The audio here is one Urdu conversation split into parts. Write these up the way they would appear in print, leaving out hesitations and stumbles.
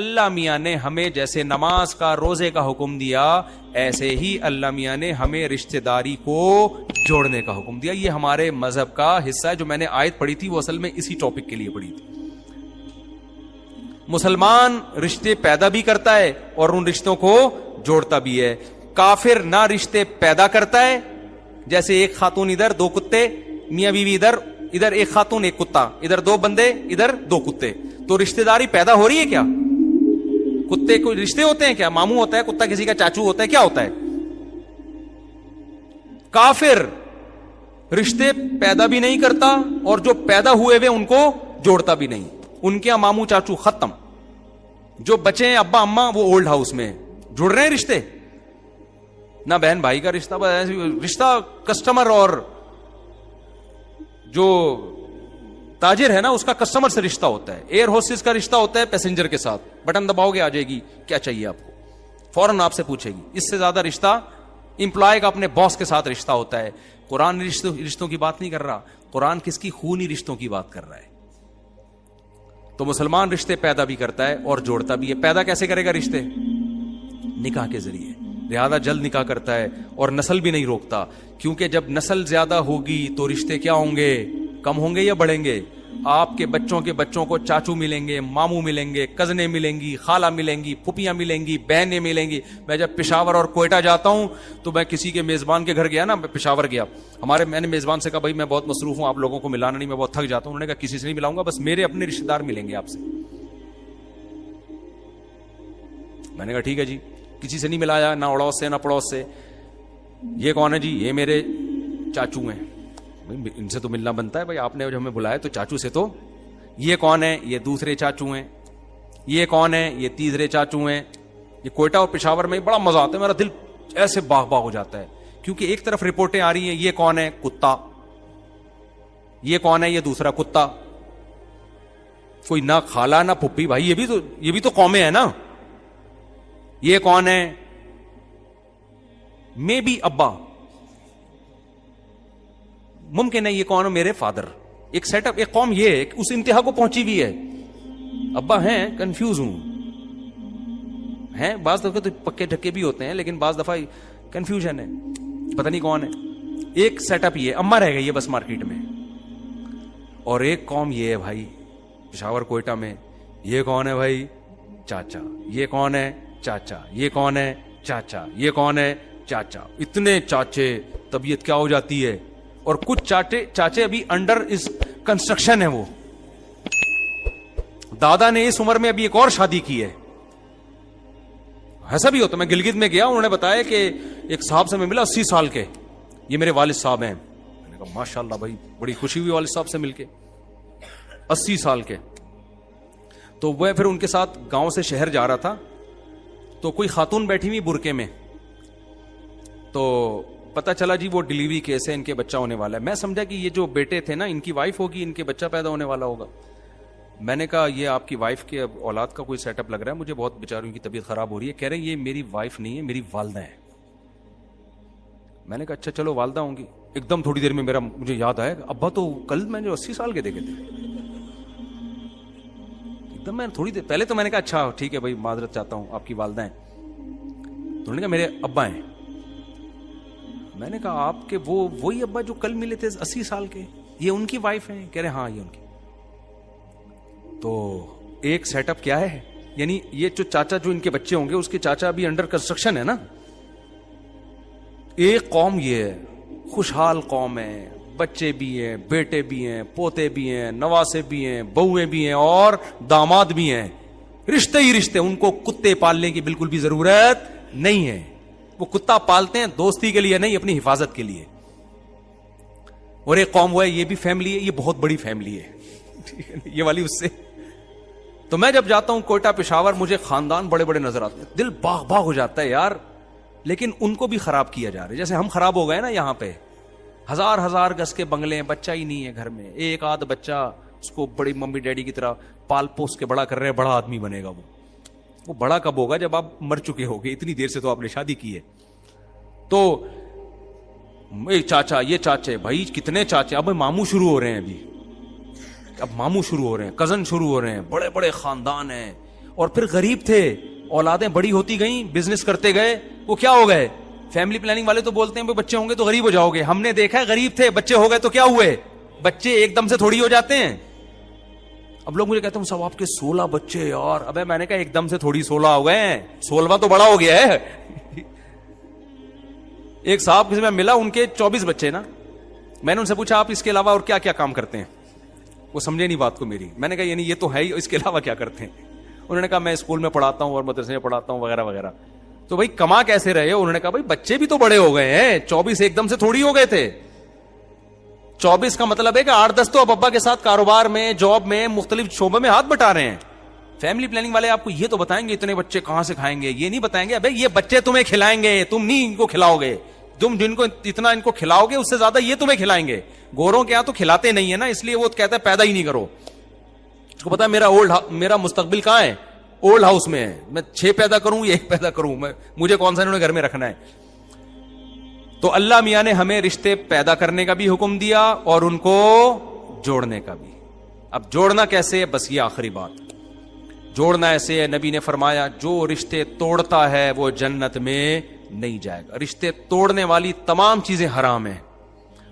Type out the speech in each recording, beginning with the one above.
اللہ میاں نے ہمیں جیسے نماز کا روزے کا حکم دیا ایسے ہی اللہ میاں نے ہمیں رشتہ داری کو جوڑنے کا حکم دیا. یہ ہمارے مذہب کا حصہ ہے. جو میں نے آیت پڑھی تھی وہ اصل میں اسی ٹاپک کے لیے پڑھی تھی. مسلمان رشتے پیدا بھی کرتا ہے اور ان رشتوں کو جوڑتا بھی ہے. کافر نہ رشتے پیدا کرتا ہے, جیسے ایک خاتون ادھر دو کتے, میاں بیوی ادھر ایک خاتون ایک کتا, ادھر دو بندے ادھر دو کتے, تو رشتہ داری پیدا ہو رہی ہے کیا؟ کتے کو رشتے ہوتے ہیں کیا؟ ماموں ہوتا ہے کتا, کسی کا چاچو ہوتا ہے, کیا ہوتا ہے؟ کافر رشتے پیدا بھی نہیں کرتا اور جو پیدا ہوئے ہوئے ان کو جوڑتا بھی نہیں. ان کے ماموں چاچو ختم, جو بچے ہیں ابا اما وہ اولڈ ہاؤس میں جڑ رہے ہیں رشتے. نہ بہن بھائی کا رشتہ کسٹمر اور جو تاجر ہے نا اس کا کسٹمر سے رشتہ ہوتا ہے. ایئر ہوسٹس کا رشتہ ہوتا ہے پیسنجر کے ساتھ, بٹن دباؤ گے آ جائے گی کیا چاہیے آپ کو, فوراً آپ سے پوچھے گی. اس سے زیادہ رشتہ امپلائی کا اپنے باس کے ساتھ رشتہ ہوتا ہے. قرآن رشتوں کی بات نہیں کر رہا, قرآن کس کی خونی رشتوں کی بات کر رہا ہے. تو مسلمان رشتے پیدا بھی کرتا ہے اور جوڑتا بھی ہے. پیدا کیسے کرے گا رشتے؟ نکاح کے ذریعے. لہذا جلد نکاح کرتا ہے اور نسل بھی نہیں روکتا, کیونکہ جب نسل زیادہ ہوگی تو رشتے کیا ہوں گے؟ کم ہوں گے یا بڑھیں گے؟ آپ کے بچوں کو چاچو ملیں گے, ماموں ملیں گے, کزنیں ملیں گی, خالہ ملیں گی, پھپھیاں ملیں گی, بہنیں ملیں گی. میں جب پشاور اور کوئٹہ جاتا ہوں تو میں کسی کے میزبان کے گھر گیا نا, پشاور گیا, میں نے میزبان سے کہا بھائی میں بہت مصروف ہوں, آپ لوگوں کو ملانا نہیں, میں بہت تھک جاتا ہوں. انہوں نے کہا کسی سے نہیں ملاؤں گا, بس میرے اپنے رشتے دار ملیں گے آپ سے. میں نے کہا ٹھیک ہے جی. کسی سے نہیں ملایا, نہ اڑوس سے نہ پڑوس سے. یہ کون ہے جی؟ یہ میرے چاچو ہیں. ان سے تو ملنا بنتا ہے بھائی, آپ نے جو ہمیں بلایا تو چاچو سے تو. یہ کون ہے؟ یہ دوسرے چاچو ہیں. یہ کون ہے؟ یہ تیسرے چاچو ہیں. یہ کوئٹہ اور پشاور میں بڑا مزہ آتا ہے, میرا دل ایسے باغ باغ ہو جاتا ہے, کیونکہ ایک طرف رپورٹیں آ رہی ہیں یہ کون ہے؟ کتا. یہ کون ہے؟ یہ دوسرا کتا. کوئی نہ خالہ نہ پھپھی, بھائی یہ بھی تو قومیں ہیں نا. یہ کون ہے؟ میں بھی ابا, ممکن ہے یہ کون ہے؟ میرے فادر. ایک سیٹ اپ, ایک قوم یہ اس انتہا کو پہنچی ہوئی ہے. ابا ہیں, کنفیوز ہوں, ہیں بعض دفعہ تو پکے ڈھکے بھی ہوتے ہیں, لیکن بعض دفعہ کنفیوژن ہے, پتہ نہیں کون ہے. ایک سیٹ اپ یہ اما رہ گئی ہے بس مارکیٹ میں. اور ایک قوم یہ ہے بھائی پشاور کوئٹہ میں, یہ کون ہے بھائی؟ چاچا. یہ کون ہے؟ چاچا. یہ کون ہے؟ چاچا. یہ کون ہے؟ چاچا. اتنے چاچے, طبیعت کیا ہو جاتی ہے. اور کچھ چاچے ابھی انڈر اس کنسٹرکشن ہے. وہ دادا نے اس عمر میں ابھی ایک اور شادی کی ہے. ایسا بھی ہوتا. میں گلگت میں گیا, انہوں نے بتایا کہ ایک صاحب سے میں ملا 80 سال کے, یہ میرے والد صاحب ہیں. میں نے کہا ماشاءاللہ بھائی, بڑی خوشی ہوئی والد صاحب سے مل کے. 80 سال کے. تو وہ پھر ان کے ساتھ گاؤں سے شہر جا رہا تھا, تو کوئی خاتون بیٹھی ہوئی برقعے میں, تو پتا چلا جی وہ ڈیلیوری کیس ہے, ان کے بچہ ہونے والا ہے. میں سمجھا کہ یہ جو بیٹے تھے نا ان کی وائف ہوگی, ان کے بچہ پیدا ہونے والا ہوگا. میں نے کہا یہ آپ کی وائف کے اولاد کا کوئی سیٹ اپ لگ رہا ہے, مجھے بہت بیچاروں کی طبیعت خراب ہو رہی ہے. کہہ رہے ہیں یہ میری وائف نہیں ہے, میری والدہ ہے. میں نے کہا اچھا چلو والدہ ہوں گی. ایک دم تھوڑی دیر میں مجھے یاد آیا, ابا تو کل میں جو 80 سال کے دیکھے تھے. ایک دم میں تھوڑی دیر پہلے تو میں نے کہا اچھا ٹھیک ہے بھائی, معذرت چاہتا ہوں, آپ کی والدہ ہیں. تو انہوں نے کہا میرے ابا ہیں. میں نے کہا آپ کے وہی ابا جو کل ملے تھے 80 سال کے, یہ ان کی وائف ہیں؟ کہہ رہے ہاں یہ ان کی. تو ایک سیٹ اپ کیا ہے, یعنی یہ جو چاچا جو ان کے بچے ہوں گے اس کے چاچا ابھی انڈر کنسٹرکشن ہے نا. ایک قوم یہ ہے, خوشحال قوم ہے, بچے بھی ہیں, بیٹے بھی ہیں, پوتے بھی ہیں, نواسے بھی ہیں, بہویں بھی ہیں اور داماد بھی ہیں. رشتے ہی رشتے. ان کو کتے پالنے کی بالکل بھی ضرورت نہیں ہے. وہ کتا پالتے ہیں دوستی کے لیے نہیں, اپنی حفاظت کے لیے. اور ایک قوم وہ ہے, یہ بھی فیملی ہے, یہ بہت بڑی فیملی ہے, یہ والی اس سے. تو میں جب جاتا ہوں کوئٹہ پشاور, مجھے خاندان بڑے بڑے نظر آتے ہیں, دل باغ باغ ہو جاتا ہے یار. لیکن ان کو بھی خراب کیا جا رہا ہے, جیسے ہم خراب ہو گئے نا. یہاں پہ ہزار گز کے بنگلے ہیں, بچہ ہی نہیں ہے گھر میں. ایک آدھ بچہ, اس کو بڑی ممی ڈیڈی کی طرح پال پوس کے بڑا کر رہے ہیں, بڑا آدمی بنے گا. وہ بڑا کب ہوگا؟ جب آپ مر چکے ہوگے. اتنی دیر سے تو آپ نے شادی کی ہے. تو چاچا, یہ چاچے, بھائی کتنے چاچے. اب ماموں شروع ہو رہے ہیں, ابھی اب ماموں شروع ہو رہے ہیں, کزن شروع ہو رہے ہیں, بڑے بڑے خاندان ہیں. اور پھر غریب تھے, اولادیں بڑی ہوتی گئیں, بزنس کرتے گئے, وہ کیا ہو گئے؟ فیملی پلاننگ والے تو بولتے ہیں بچے ہوں گے تو غریب ہو جاؤ گے. ہم نے دیکھا ہے غریب تھے, بچے ہو گئے تو کیا ہوئے؟ بچے ایک دم سے تھوڑی ہو جاتے ہیں. اب لوگ مجھے کہتے ہیں صاحب آپ کے 16 بچے یار. ابے میں نے کہا ایک دم سے تھوڑی 16 ہو گئے ہیں, 16واں تو بڑا ہو گیا ہے. ایک صاحب کسی میں ملا, ان کے 24 بچے نا. میں نے ان سے پوچھا آپ اس کے علاوہ اور کیا کیا کام کرتے ہیں؟ وہ سمجھے نہیں بات کو میری. میں نے کہا یعنی یہ تو ہے ہی, اس کے علاوہ کیا کرتے ہیں؟ انہوں نے کہا میں اسکول میں پڑھاتا ہوں اور مدرسے میں پڑھاتا ہوں وغیرہ وغیرہ. تو بھائی کما کیسے رہے ہو؟ انہوں نے کہا بھائی بچے بھی تو بڑے ہو گئے ہیں, 24 ایک دم سے تھوڑی ہو گئے تھے. 24 کا مطلب ہے کہ 8-10 تو اب ابا کے ساتھ کاروبار میں, جاب میں, مختلف شعبوں میں ہاتھ بٹا رہے ہیں. فیملی پلاننگ والے آپ کو یہ تو بتائیں گے اتنے بچے کہاں سے کھائیں گے, یہ نہیں بتائیں گے ابے یہ بچے تمہیں کھلائیں گے, تم نہیں ان کو کھلاؤ گے. تم جن کو اتنا ان کو کھلاؤ گے اس سے زیادہ یہ تمہیں کھلائیں گے. گوروں کے یہاں تو کھلاتے نہیں ہے نا, اس لیے وہ کہتا ہے پیدا ہی نہیں کرو. اس کو پتا ہے میرا مستقبل کہاں ہے؟ اولڈ ہاؤس میں ہے. میں 6 پیدا کروں یا 1 پیدا کروں, مجھے کون سا انہوں نے گھر میں رکھنا ہے. تو اللہ میاں نے ہمیں رشتے پیدا کرنے کا بھی حکم دیا اور ان کو جوڑنے کا بھی. اب جوڑنا کیسے ہے؟ بس یہ آخری بات. جوڑنا ایسے ہے, نبی نے فرمایا جو رشتے توڑتا ہے وہ جنت میں نہیں جائے گا. رشتے توڑنے والی تمام چیزیں حرام ہیں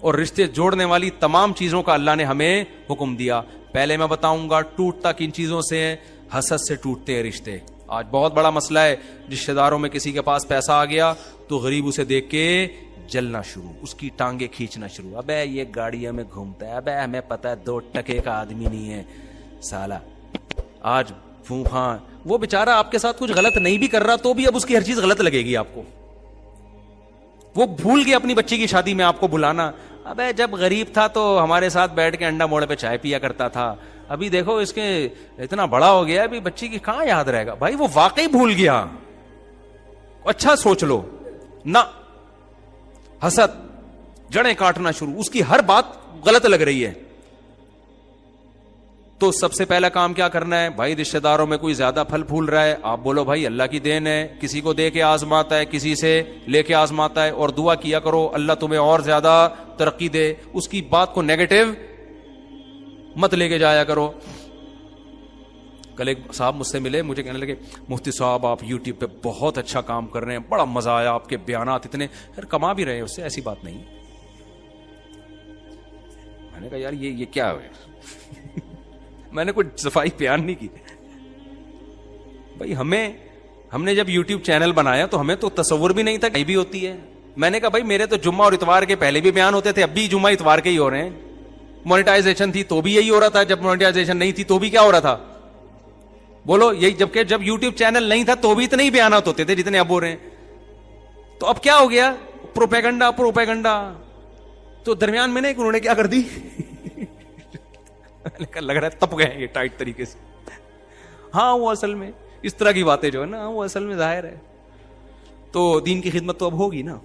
اور رشتے جوڑنے والی تمام چیزوں کا اللہ نے ہمیں حکم دیا. پہلے میں بتاؤں گا ٹوٹتا کن چیزوں سے ہے. حسد سے ٹوٹتے ہیں رشتے. آج بہت بڑا مسئلہ ہے. رشتے داروں میں کسی کے پاس پیسہ آ گیا تو غریب اسے دیکھ کے جلنا شروع, اس کی ٹانگیں کھینچنا شروع. ابے یہ گاڑیوں میں گھومتا ہے, ابے ہمیں پتا ہے 2 ٹکے کا آدمی نہیں ہے سالا. آج ہاں وہ بیچارہ آپ کے ساتھ کچھ غلط نہیں بھی کر رہا تو بھی اب اس کی ہر چیز غلط لگے گی آپ کو. وہ بھول گیا اپنی بچی کی شادی میں آپ کو بلانا. ابے جب غریب تھا تو ہمارے ساتھ بیٹھ کے انڈا موڑے پہ چائے پیا کرتا تھا, ابھی دیکھو اس کے اتنا بڑا ہو گیا, ابھی بچی کی کہاں یاد رہے گا. بھائی وہ واقعی بھول گیا. اچھا سوچ لو نہ, حسد جڑیں کاٹنا شروع, اس کی ہر بات غلط لگ رہی ہے. تو سب سے پہلا کام کیا کرنا ہے؟ بھائی رشتہ داروں میں کوئی زیادہ پھل پھول رہا ہے, آپ بولو بھائی اللہ کی دین ہے, کسی کو دے کے آزماتا ہے, کسی سے لے کے آزماتا ہے, اور دعا کیا کرو اللہ تمہیں اور زیادہ ترقی دے. اس کی بات کو نیگیٹو مت لے کے جایا کرو. کل ایک صاحب مجھ سے ملے, مجھے کہنے لگے مفتی صاحب آپ یوٹیوب پہ بہت اچھا کام کر رہے ہیں, بڑا مزہ آیا, آپ کے بیانات اتنے کما بھی رہے ہیں اس سے. ایسی بات نہیں. میں نے کہا یار یہ کیا ہے؟ میں نے کوئی صفائی بیان نہیں کی. بھائی ہم نے جب یوٹیوب چینل بنایا تو ہمیں تو تصور بھی نہیں تھا کہیں بھی ہوتی ہے. میں نے کہا بھائی میرے تو جمعہ اور اتوار کے پہلے بھی بیان ہوتے تھے, اب بھی جمعہ اتوار کے ہی ہو رہے ہیں. مونیٹائزیشن تھی تو بھی یہی ہو رہا تھا, جب مونیٹائزیشن نہیں تھی تو بھی کیا ہو رہا تھا؟ بولو یہی. جبکہ جب یوٹیوب چینل نہیں تھا تو بھی اتنے ہی بیانات ہوتے تھے جتنے اب ہو رہے ہیں. تو اب کیا ہو گیا؟ پروپیگنڈا. تو درمیان میں نے انہوں نے کیا کر دی, لگ رہا ہے تپ گئے یہ ٹائٹ طریقے سے. ہاں وہ اصل میں اس طرح کی باتیں جو ہے نا وہ اصل میں ظاہر ہے. تو دین کی خدمت تو اب ہوگی نا.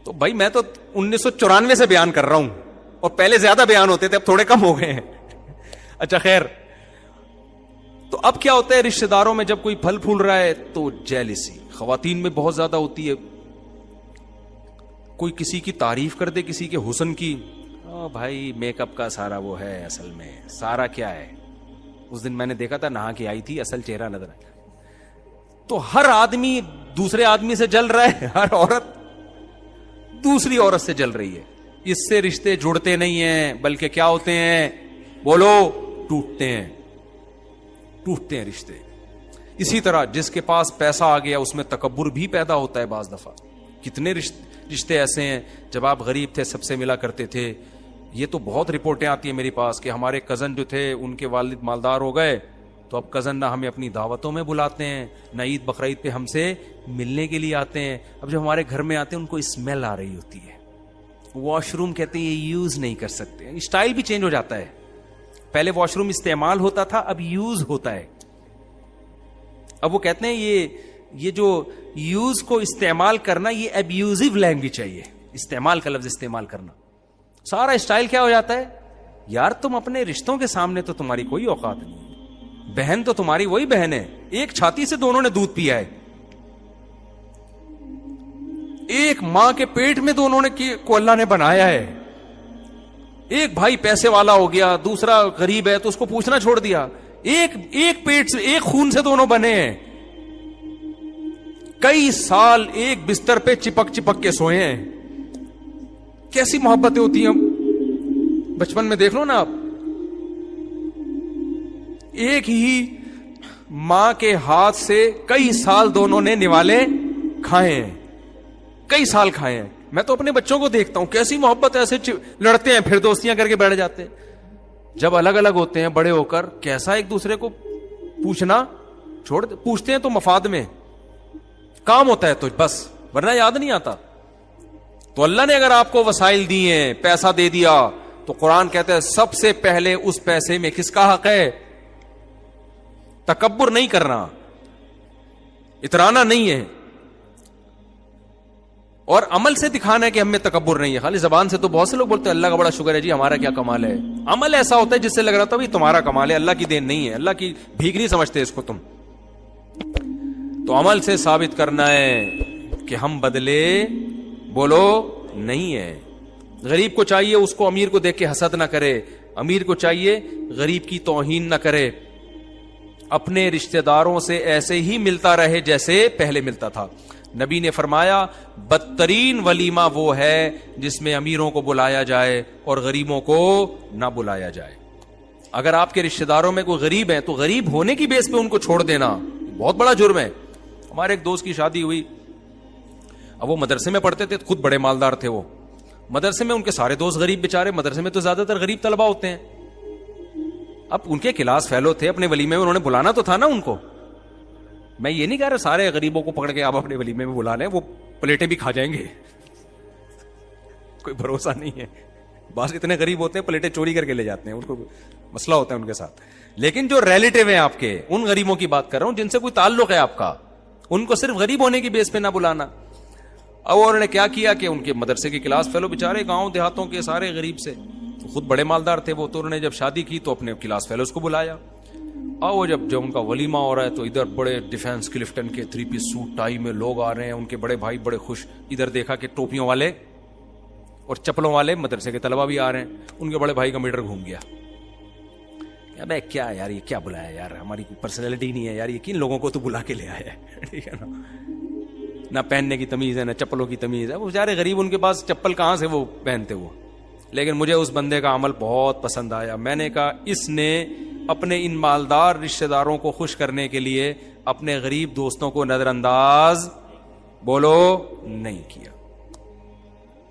تو بھائی میں تو 1994 سے بیان کر رہا ہوں, اور پہلے زیادہ بیان ہوتے تھے, اب تھوڑے کم ہو گئے ہیں. اچھا خیر, تو اب کیا ہوتا ہے رشتہ داروں میں جب کوئی پھل پھول رہا ہے تو جیلسی خواتین میں بہت زیادہ ہوتی ہے. کوئی کسی کی تعریف کر دے, کسی کے حسن کی, بھائی میک اپ کا سارا وہ ہے, اصل میں سارا کیا ہے. اس دن میں نے دیکھا تھا نہا کے آئی تھی, اصل چہرہ نظر آیا. تو ہر آدمی دوسرے آدمی سے جل رہا ہے, ہر عورت دوسری عورت سے جل رہی ہے. اس سے رشتے جڑتے نہیں ہیں بلکہ کیا ہوتے ہیں؟ بولو ٹوٹتے ہیں رشتے. اسی طرح جس کے پاس پیسہ آ گیا اس میں تکبر بھی پیدا ہوتا ہے بعض دفعہ. کتنے رشتے ایسے ہیں جب آپ غریب تھے سب سے ملا کرتے تھے. یہ تو بہت رپورٹیں آتی ہیں میرے پاس کہ ہمارے کزن جو تھے ان کے والد مالدار ہو گئے تو اب کزن نہ ہمیں اپنی دعوتوں میں بلاتے ہیں, نہ عید بقرعید پہ ہم سے ملنے کے لیے آتے ہیں. اب جب ہمارے گھر میں آتے ہیں ان کو اسمیل آ رہی ہوتی ہے, واش روم کہتے ہیں یہ یوز نہیں کر سکتے. اسٹائل بھی چینج ہو جاتا ہے. پہلے واش روم استعمال ہوتا تھا, اب یوز ہوتا ہے. اب وہ کہتے ہیں یہ جو یوز کو استعمال کرنا یہ ابیوزو لینگویج چاہیے, استعمال کا لفظ استعمال کرنا. سارا اسٹائل کیا ہو جاتا ہے یار, تم اپنے رشتوں کے سامنے تو تمہاری کوئی اوقات نہیں. بہن تو تمہاری وہی بہن ہے, ایک چھاتی سے دونوں نے دودھ پیا ہے, ایک ماں کے پیٹ میں دونوں نے کو اللہ نے بنایا ہے. ایک بھائی پیسے والا ہو گیا, دوسرا غریب ہے تو اس کو پوچھنا چھوڑ دیا. ایک پیٹ سے ایک خون سے دونوں بنے ہیں, کئی سال ایک بستر پہ چپک چپک کے سوئے ہیں. کیسی محبتیں ہوتی ہیں بچپن میں, دیکھ لو نا آپ, ایک ہی ماں کے ہاتھ سے کئی سال دونوں نے نوالے کھائے ہیں, کئی سال کھائے ہیں. میں تو اپنے بچوں کو دیکھتا ہوں کیسی محبت, ایسے لڑتے ہیں پھر دوستیاں کر کے بیٹھ جاتے ہیں. جب الگ الگ ہوتے ہیں بڑے ہو کر, کیسا ایک دوسرے کو پوچھنا چھوڑ, پوچھتے ہیں تو مفاد میں کام ہوتا ہے تو بس, ورنہ یاد نہیں آتا. تو اللہ نے اگر آپ کو وسائل دیے ہیں, پیسہ دے دیا, تو قرآن کہتا ہے سب سے پہلے اس پیسے میں کس کا حق ہے؟ تکبر نہیں کرنا, اترانا نہیں ہے, اور عمل سے دکھانا ہے کہ ہم میں تکبر نہیں ہے. خالی زبان سے تو بہت سے لوگ بولتے ہیں اللہ کا بڑا شکر ہے جی, ہمارا کیا کمال ہے. عمل ایسا ہوتا ہے جس سے لگ رہا تھا بھائی تمہارا کمال ہے, اللہ کی دین نہیں ہے, اللہ کی بھیک نہیں سمجھتے اس کو تم. تو عمل سے ثابت کرنا ہے کہ ہم بدلے بولو نہیں ہے. غریب کو چاہیے اس کو امیر کو دیکھ کے حسد نہ کرے, امیر کو چاہیے غریب کی توہین نہ کرے, اپنے رشتہ داروں سے ایسے ہی ملتا رہے جیسے پہلے ملتا تھا. نبی نے فرمایا بدترین ولیمہ وہ ہے جس میں امیروں کو بلایا جائے اور غریبوں کو نہ بلایا جائے. اگر آپ کے رشتہ داروں میں کوئی غریب ہے تو غریب ہونے کی بیس پہ ان کو چھوڑ دینا بہت بڑا جرم ہے. ہمارے ایک دوست کی شادی ہوئی, اب وہ مدرسے میں پڑھتے تھے, خود بڑے مالدار تھے وہ, مدرسے میں ان کے سارے دوست غریب بیچارے, مدرسے میں تو زیادہ تر غریب طلبہ ہوتے ہیں. اب ان کے کلاس فیلو تھے, اپنے ولیمے میں انہوں نے بلانا تو تھا نا ان کو. میں یہ نہیں کہہ رہا سارے غریبوں کو پکڑ کے آپ اپنے ولیمے میں بلا لیں, وہ پلیٹیں بھی کھا جائیں گے, کوئی بھروسہ نہیں ہے. بعض اتنے غریب ہوتے ہیں پلیٹیں چوری کر کے لے جاتے ہیں, ان کو مسئلہ ہوتا ہے ان کے ساتھ. لیکن جو ریلیٹیو ہیں آپ کے, ان غریبوں کی بات کر رہا ہوں جن سے کوئی تعلق ہے آپ کا, ان کو صرف غریب ہونے کی بیس پہ نہ بلانا. اب انہوں نے کیا کیا کہ ان کے مدرسے کے کلاس فیلو بیچارے گاؤں دیہاتوں کے سارے غریب سے, خود بڑے مالدار تھے وہ, تو انہوں نے جب شادی کی تو اپنے کلاس فیلوز کو بلایا. اور وہ جب ان کا ولیمہ ہو رہا ہے تو ادھر بڑے ڈیفینس کلفٹن کے 3 پیس سوٹ ٹائی میں لوگ آ رہے ہیں, ان کے بڑے بھائی بڑے خوش. ادھر دیکھا کہ ٹوپیوں والے اور چپلوں والے مدرسے کے طلبہ بھی آ رہے ہیں. ان کے بڑے بھائی کا میٹر گھوم گیا, ابے کیا یار یہ کیا بلایا یار, ہماری کوئی پرسنالٹی نہیں ہے یار, یہ کن لوگوں کو تو بلا کے لے آیا ہے. ٹھیک ہے نا, نہ پہننے کی تمیز ہے نہ چپلوں کی تمیز ہے. وہ بیچارے غریب, ان کے پاس چپل کہاں سے وہ پہنتے وہ. لیکن مجھے اس بندے کا عمل بہت پسند آیا. میں نے کہا اس نے اپنے ان مالدار رشتہ داروں کو خوش کرنے کے لیے اپنے غریب دوستوں کو نظر انداز بولو نہیں کیا.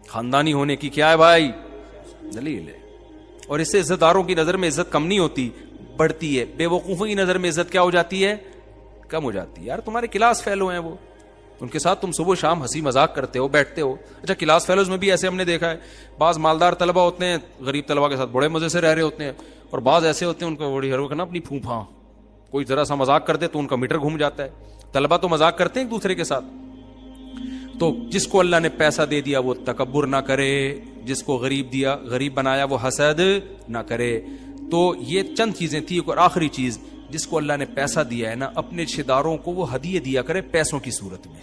خاندانی ہونے کی کیا ہے بھائی دلیل ہے. اور اس سے عزت داروں کی نظر میں عزت کم نہیں ہوتی, بڑھتی ہے. بے وقوفوں کی نظر میں عزت کیا ہو جاتی ہے, کم ہو جاتی ہے. یار تمہارے کلاس فیلو ہیں وہ, ان کے ساتھ تم صبح شام ہنسی مذاق کرتے ہو, بیٹھتے ہو. اچھا کلاس فیلوز میں بھی ایسے ہم نے دیکھا ہے, بعض مالدار طلبہ ہوتے ہیں غریب طلبہ کے ساتھ بڑے مزے سے رہ رہے ہوتے ہیں, اور بعض ایسے ہوتے ہیں ان کو بڑی ہر وقت نا اپنی پھوپھا, کوئی ذرا سا مذاق کر دے تو ان کا میٹر گھوم جاتا ہے. طلبہ تو مذاق کرتے ہیں ایک دوسرے کے ساتھ. تو جس کو اللہ نے پیسہ دے دیا وہ تکبر نہ کرے, جس کو غریب بنایا وہ حسد نہ کرے. تو یہ چند چیزیں تھیں. اور آخری چیز, جس کو اللہ نے پیسہ دیا ہے نا, اپنے رشتہ داروں کو وہ ہدیے دیا کرے پیسوں کی صورت میں.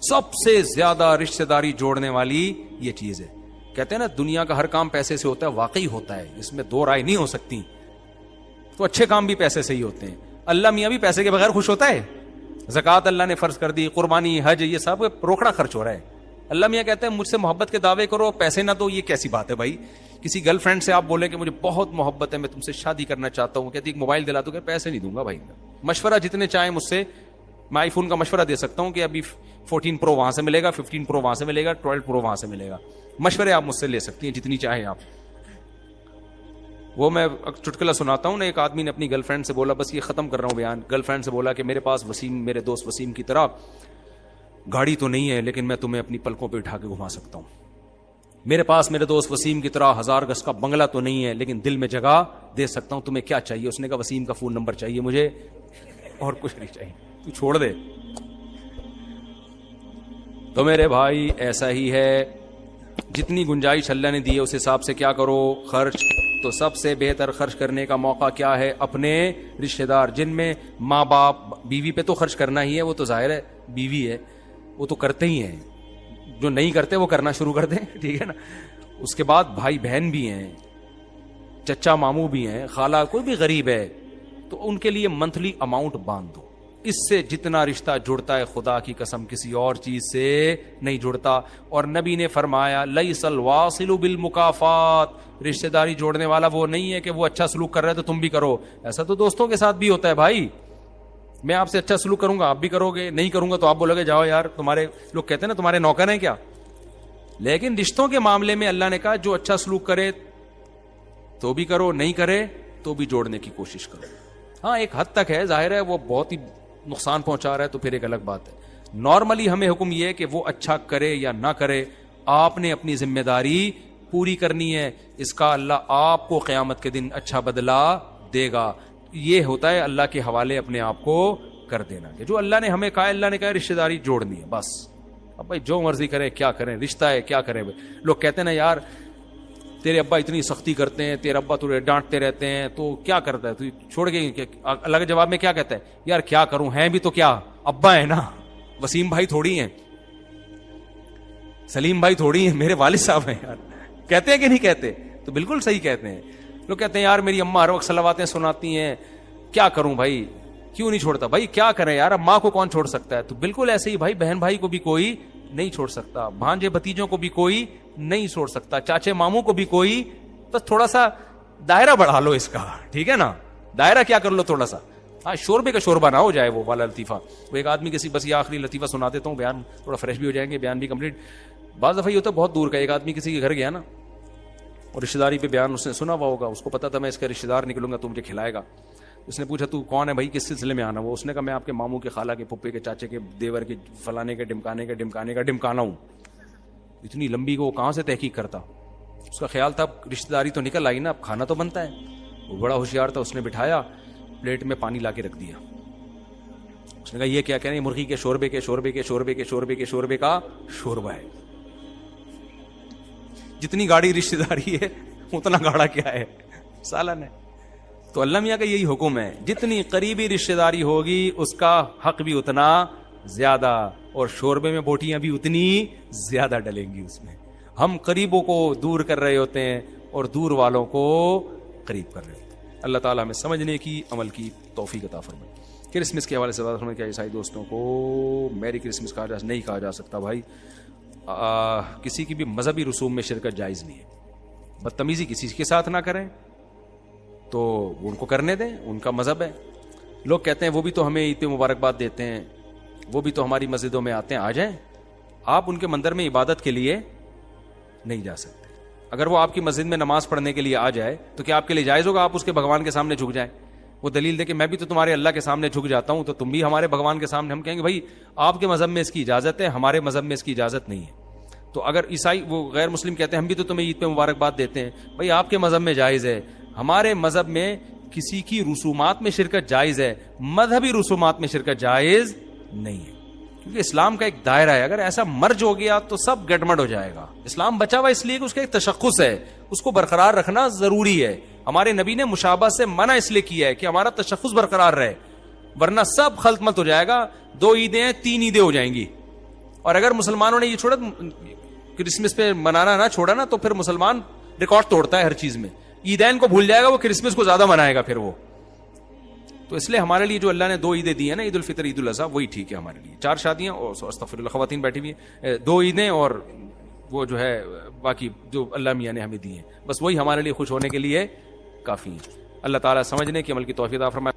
سب سے زیادہ رشتہ داری جوڑنے والی یہ چیز ہے. کہتے ہیں نا دنیا کا ہر کام پیسے سے ہوتا ہے, واقعی ہوتا ہے, اس میں دو رائے نہیں ہو سکتی. تو اچھے کام بھی پیسے سے ہی ہوتے ہیں. اللہ میاں بھی پیسے کے بغیر خوش ہوتا ہے. زکوٰۃ اللہ نے فرض کر دی, قربانی, حج, یہ سب روکڑا خرچ ہو رہا ہے. اللہ میاں کہتے ہیں مجھ سے محبت کے دعوے کرو, پیسے نہ دو. یہ کیسی بات ہے بھائی؟ کسی گرل فرینڈ سے آپ بولیں کہ مجھے بہت محبت ہے, میں تم سے شادی کرنا چاہتا ہوں, کہتی ایک موبائل دلا دو, کہ پیسے نہیں دوں گا بھائی. مشورہ جتنے چاہیں مجھ سے, میں آئی فون کا مشورہ دے سکتا ہوں کہ ابھی 14 پرو وہاں سے ملے گا, 15 پرو وہاں سے ملے گا, 12 پرو وہاں سے ملے گا. مشورے آپ مجھ سے لے سکتی ہیں جتنی چاہیں آپ. وہ میں چٹکلا سناتا ہوں نا, ایک آدمی نے اپنی گرل فرینڈ سے بولا, بس یہ ختم کر رہا ہوں بیان, گرل فرینڈ سے بولا کہ میرے پاس وسیم, میرے دوست وسیم کی طرح گاڑی تو نہیں ہے, لیکن میں تمہیں اپنی پلکوں پہ اٹھا کے گھما سکتا ہوں. میرے پاس میرے دوست وسیم کی طرح 1000 گز کا بنگلہ تو نہیں ہے, لیکن دل میں جگہ دے سکتا ہوں. تمہیں کیا چاہیے؟ اس نے کہا وسیم کا فون نمبر چاہیے مجھے, اور کچھ نہیں چاہیے, تو چھوڑ دے. تو میرے بھائی ایسا ہی ہے, جتنی گنجائش اللہ نے دی ہے اس حساب سے کیا کرو, خرچ. تو سب سے بہتر خرچ کرنے کا موقع کیا ہے؟ اپنے رشتہ دار, جن میں ماں باپ, بیوی پہ تو خرچ کرنا ہی ہے, وہ تو ظاہر ہے بیوی ہے, وہ تو کرتے ہی ہیں. جو نہیں کرتے وہ کرنا شروع کر دیں, ٹھیک ہے نا. اس کے بعد بھائی بہن بھی ہیں, چچا ماموں بھی ہیں, خالہ, کوئی بھی غریب ہے, تو ان کے لیے منتھلی اماؤنٹ باندھ دو. اس سے جتنا رشتہ جڑتا ہے خدا کی قسم کسی اور چیز سے نہیں جڑتا. اور نبی نے فرمایا لیس الواصل بالمکافات, رشتہ داری جوڑنے والا وہ نہیں ہے کہ وہ اچھا سلوک کر رہا ہے تو تم بھی کرو. ایسا تو دوستوں کے ساتھ بھی ہوتا ہے بھائی, میں آپ سے اچھا سلوک کروں گا آپ بھی کرو گے, نہیں کروں گا تو آپ بولو گے جاؤ یار تمہارے لوگ کہتے ہیں نا تمہارے نوکر ہیں کیا. لیکن رشتوں کے معاملے میں اللہ نے کہا جو اچھا سلوک کرے تو بھی کرو, نہیں کرے تو بھی جوڑنے کی کوشش کرو. ہاں ایک حد تک ہے, ظاہر ہے وہ بہت ہی نقصان پہنچا رہا ہے تو پھر ایک الگ بات ہے. نارملی ہمیں حکم یہ ہے کہ وہ اچھا کرے یا نہ کرے, آپ نے اپنی ذمہ داری پوری کرنی ہے. اس کا اللہ آپ کو قیامت کے دن اچھا بدلہ دے گا. یہ ہوتا ہے اللہ کے حوالے اپنے آپ کو کر دینا کہ جو اللہ نے ہمیں کہا, اللہ نے کہا رشتہ داری جوڑنی ہے بس. اب بھائی جو مرضی کرے کیا کریں, رشتہ ہے کیا کریں. لوگ کہتے ہیں نا یار تیرے ابا اتنی سختی کرتے ہیں, تیرے ابا تجھے ڈانٹتے رہتے ہیں تو کیا کرتا ہے تو چھوڑ کے. اللہ کے جواب میں کیا کہتا ہے, یار کیا کروں, ہیں بھی تو کیا ابا ہے نا, وسیم بھائی تھوڑی ہیں, سلیم بھائی تھوڑی ہیں, میرے والد صاحب ہیں یار. کہتے ہیں کہ نہیں کہتے؟ تو بالکل صحیح کہتے ہیں. لوگ کہتے ہیں یار میری اماں ہر وقت صلواتیں سناتی ہیں, کیا کروں بھائی, کیوں نہیں چھوڑتا. بھائی کیا کریں یار, اب ماں کو کون چھوڑ سکتا ہے. تو بالکل ایسے ہی بھائی بہن بھائی کو بھی کوئی نہیں چھوڑ سکتا, بھانجے بھتیجوں کو بھی کوئی نہیں چھوڑ سکتا, چاچے ماموں کو بھی کوئی. بس تھوڑا سا دائرہ بڑھا لو اس کا, ٹھیک ہے نا, دائرہ کیا کر لو تھوڑا سا. ہاں شوربے کا شوربہ نہ ہو جائے وہ والا لطیفہ. وہ ایک آدمی کسی بس یہ آخری لطیفہ سنا دیتا ہوں, بیان تھوڑا فریش بھی ہو جائیں گے, بیان بھی کمپلیٹ. بعض دفعہ یہ ہوتا ہے بہت دور کا, ایک آدمی کسی کے گھر گیا نا اور رشتہ داری پہ بیان اس نے سنا ہوا ہوگا, اس کو پتا تھا میں اس کا رشتہ دار نکلوں گا تو مجھے کھلائے گا. اس نے پوچھا تو کون ہے بھائی, کس سلسلے میں آنا. وہ اس نے کہا میں آپ کے ماموں کے, خالہ کے, پھپھے کے, چاچے کے, دیور کے, فلانے کے, ڈمکانے کا ڈمکانا ہوں. اتنی لمبی کو کہاں سے تحقیق کرتا. اس کا خیال تھا رشتہ داری تو نکل آئی نا, اب کھانا تو بنتا ہے. وہ بڑا ہوشیار تھا, اس نے بٹھایا, پلیٹ میں پانی لا کے رکھ دیا. اس نے کہا یہ کیا کہہ رہے ہیں, مرغی کے شوربے کے شوربے کے شوربے کے شوربے کے شوربے کا شوربہ ہے. جتنی گاڑی رشتہ داری ہے اتنا گاڑا کیا ہے, سالن ہے. تو اللہ میاں کا یہی حکم ہے, جتنی قریبی رشتہ داری ہوگی اس کا حق بھی اتنا زیادہ, اور شوربے میں بوٹیاں بھی اتنی زیادہ ڈلیں گی اس میں. ہم قریبوں کو دور کر رہے ہوتے ہیں اور دور والوں کو قریب کر رہے ہوتے ہیں. اللہ تعالیٰ ہمیں سمجھنے کی, عمل کی توفیق عطا فرمائے. کرسمس کے حوالے سے بات فرمائے. کیا عیسائی دوستوں کو میری کرسمس کہا جا نہیں کہا جا سکتا بھائی. کسی کی بھی مذہبی رسوم میں شرکت جائز نہیں ہے. بدتمیزی کسی کے ساتھ نہ کریں تو ان کو کرنے دیں, ان کا مذہب ہے. لوگ کہتے ہیں وہ بھی تو ہمیں عید پہ مبارکباد دیتے ہیں, وہ بھی تو ہماری مسجدوں میں آتے ہیں, آ جائیں. آپ ان کے مندر میں عبادت کے لیے نہیں جا سکتے. اگر وہ آپ کی مسجد میں نماز پڑھنے کے لیے آ جائے تو کیا آپ کے لیے جائز ہوگا آپ اس کے بھگوان کے سامنے جھک جائیں؟ وہ دلیل دے کہ میں بھی تو تمہارے اللہ کے سامنے جھک جاتا ہوں تو تم بھی ہمارے بھگوان کے سامنے. ہم کہیں گے بھائی آپ کے مذہب میں اس کی اجازت ہے, ہمارے مذہب میں اس کی اجازت نہیں ہے. تو اگر عیسائی وہ غیر مسلم کہتے ہیں ہم بھی تو تمہیں عید پہ مبارکباد دیتے ہیں, بھائی آپ کے مذہب میں جائز ہے, ہمارے مذہب میں کسی کی رسومات میں شرکت جائز ہے, مذہبی رسومات میں شرکت جائز نہیں ہے. کیونکہ اسلام کا ایک دائرہ ہے, اگر ایسا مرج ہو گیا تو سب گڑبڑ ہو جائے گا. اسلام بچا ہوا اس لیے کہ اس کا ایک تشخص ہے, اس کو برقرار رکھنا ضروری ہے. ہمارے نبی نے مشابہ سے منع اس لیے کیا ہے کہ ہمارا تشخص برقرار رہے, ورنہ سب خلط ملط ہو جائے گا. 2 عیدیں ہیں 3 عیدیں ہو جائیں گی. اور اگر مسلمانوں نے یہ چھوڑا کرسمس پہ منانا نہ چھوڑا نا تو پھر مسلمان ریکارڈ توڑتا ہے ہر چیز میں. عیدین کو بھول جائے گا, وہ کرسمس کو زیادہ منائے گا پھر وہ. تو اس لیے ہمارے لیے جو اللہ نے 2 عیدیں دی ہیں نا, عید الفطر, عید الاضحیٰ, وہی ٹھیک ہے ہمارے لیے. 4 شادیاں اور استغفر اللہ خواتین بیٹھی ہوئی ہیں, 2 عیدیں اور وہ جو ہے باقی جو اللہ میاں نے ہمیں دی ہیں, بس وہی ہمارے لیے خوش ہونے کے لیے کافی ہے. اللہ تعالیٰ سمجھنے کی عمل کی توفیق عطا فرمائے.